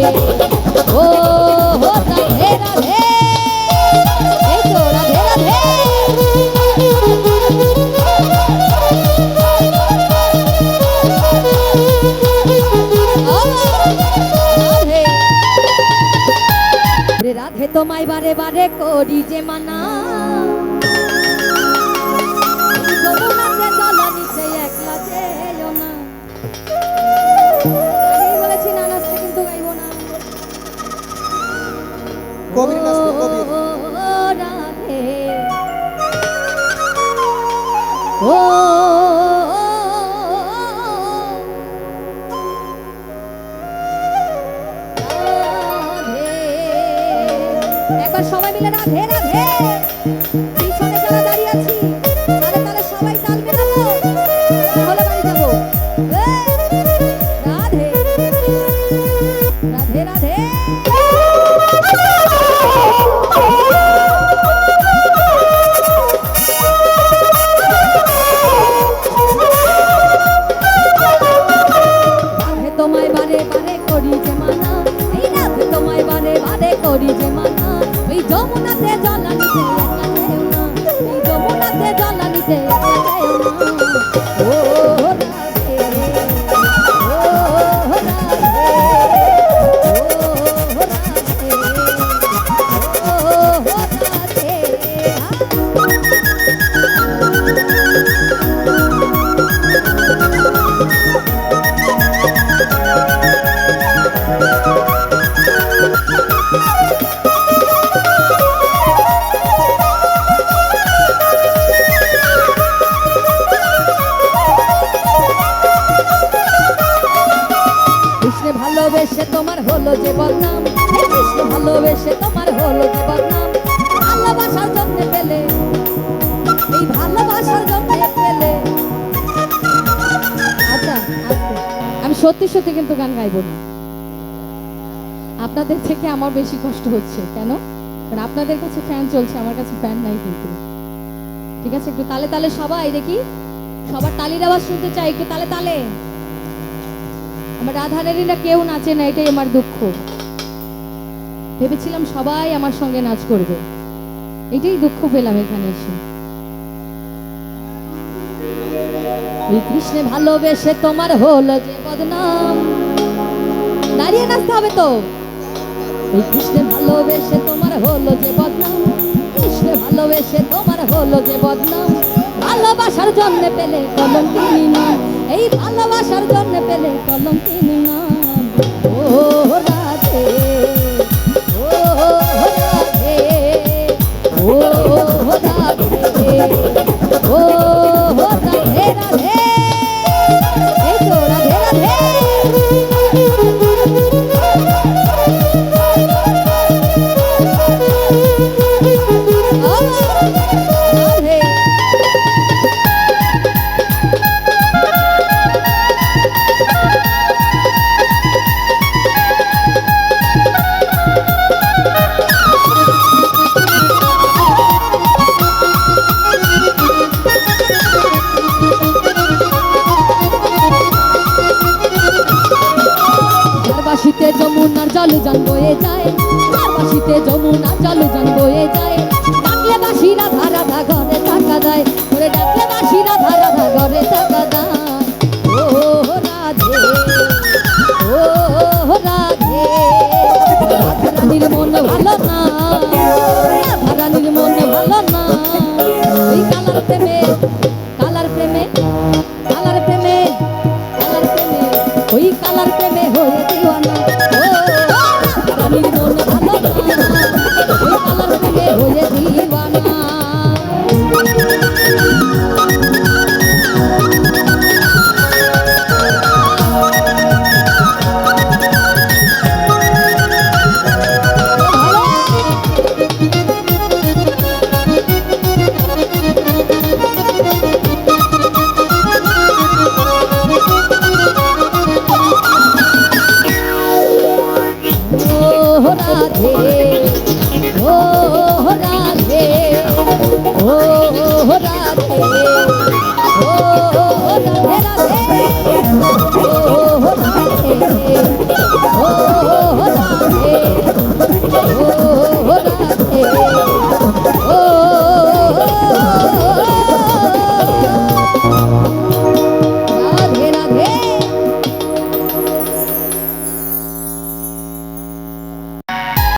ও রাধে রাধে, এই তো রাধে রাধে। রাধে তোমায় বারে বারে করি যে মানা, যমুনাতে জল নিতে একলা যেও না। আগেই বলেছি না নাচতে কিন্তু গাইব না। কবির নাচতে কবির। ও রাধে ও একবার সবাই মিলে রাধে রাধে। পিছনে যারা দাঁড়িয়ে আছি তাহলে তাহলে সবাই তাল মেলাবো, তাহলে বাড়ি যাবো। রাধে রাধে রাধে। রাধে তোমায় বারে বারে করি যে মানা, এই রাধে তোমায় বারে বারে করি যে মানা। ওই যমুনাতে জল নিতে একলা যেও না, এই যমুনাতে জল নিতে একলা যেও না। ও রাধে ও রাধে ও রাধে ভালোবেসে তোমার হলো যে বদনাম, কৃষ্ণ ভালোবেসে তোমার হলো যে বদনাম। ভালোবাসার জন্য পেলে, এই ভালোবাসার জন্য পেলে। আচ্ছা আচ্ছা, আমি সত্যি সত্যি কিন্তু গান গাইব না। আপনাদের থেকে আমার বেশি কষ্ট হচ্ছে। কেন? কারণ আপনাদের কাছে ফ্যান চলছে, আমার কাছে ফ্যান নাই কিন্তু। ঠিক আছে, একটু তালে তালে সবাই দেখি, সবার তালির আওয়াজ শুনতে চাই, একটু তালে তালে। আমার রাধারানীরা কেউ নাচে না, এটাই আমার দুঃখ। ভেবেছিলাম সবাই আমার সঙ্গে নাচ করবে, এটাই দুঃখ পেলাম এখানে এসে। ওই কৃষ্ণে ভালোবেসে তোমার হলো যে বদনাম, দাঁড়িয়ে নাচতে হবে তো। ওই কৃষ্ণে ভালোবেসে তোমার হলো যে বদনাম, কৃষ্ণে ভালোবেসে তোমার হলো যে বদনাম। ভালোবাসার জন্য পেলে কলঙ্কিনী নাম, এই ভালোবাসার জন্য পেলে কলঙ্কিনী নাম। ও রাধে ও রাধে ও রাধে ও রাধে রাধে, এই তো রাধে রাধে। বাসিতে যমুনার জল জান বয়ে যায়, বাসিতে যমুনার জল জান বয়ে যায়। ডাকলে বাসি রাধা রাধা ঘরে টাকা দেয়, ওরে ডাকলে বাসি রাধা রাধা ঘরে টাকা দেয়। ও রাধে ও রাধে, রাধারানীর মন ভালো না, রাধারানীর মন ভালো না। ওই কালার প্রেমে কালার প্রেমে কালার প্রেমে কালার প্রেমে, ওই কালার প্রেমে হয়ে দিওয়ানা। ও রাধারানীর মন ভালো না, ওই কালার প্রেমে হয়ে দিওয়ানা। রাধে রাধে।